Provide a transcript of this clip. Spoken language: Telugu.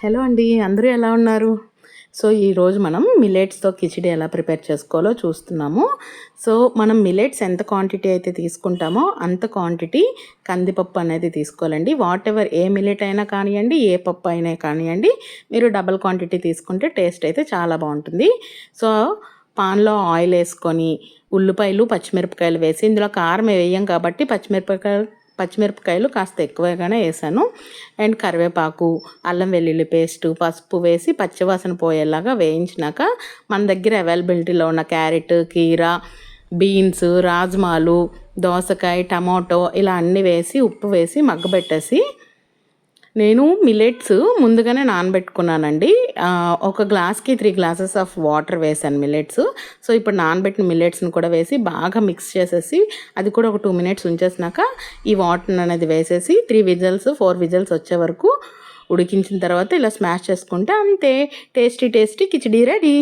హలో అండి, అందరూ ఎలా ఉన్నారు? సో ఈరోజు మనం మిల్లెట్స్తో కిచిడి ఎలా ప్రిపేర్ చేసుకోవాలో చూస్తున్నాము. సో మనం మిల్లెట్స్ ఎంత క్వాంటిటీ అయితే తీసుకుంటామో అంత క్వాంటిటీ కందిపప్పు అనేది తీసుకోవాలండి. వాట్ ఎవర్ ఏ మిల్లెట్ అయినా కానివ్వండి, ఏ పప్పు అయినా కానివ్వండి, మీరు డబల్ క్వాంటిటీ తీసుకుంటే టేస్ట్ అయితే చాలా బాగుంటుంది. సో పాన్లో ఆయిల్ వేసుకొని ఉల్లిపాయలు పచ్చిమిరపకాయలు వేసి, ఇందులో కారం వేయం కాబట్టి పచ్చిమిరపకాయలు కాస్త ఎక్కువగానే వేసాను. అండ్ కరివేపాకు, అల్లం వెల్లుల్లి పేస్టు, పసుపు వేసి పచ్చివాసన పోయేలాగా వేయించినాక మన దగ్గర అవైలబిలిటీలో ఉన్న క్యారెట్, కీరా, బీన్స్, రాజ్మాలు, దోసకాయ, టమాటో ఇలా అన్నీ వేసి ఉప్పు వేసి మగ్గబెట్టేసి నేను మిల్లెట్స్ ముందుగానే నానబెట్టుకున్నానండి. ఒక గ్లాస్కి 3 గ్లాసెస్ ఆఫ్ వాటర్ వేసాను మిల్లెట్స్. సో ఇప్పుడు నానబెట్టిన మిల్లెట్స్ని కూడా వేసి బాగా మిక్స్ చేసేసి అది కూడా ఒక 2 మినిట్స్ ఉంచేసినాక ఈ వాటర్ అనేది వేసేసి 3 విజిల్స్ 4 విజిల్స్ వచ్చే వరకు ఉడికించిన తర్వాత ఇలా స్మాష్ చేసుకుంటే అంతే, టేస్టీ కిచిడి రెడీ.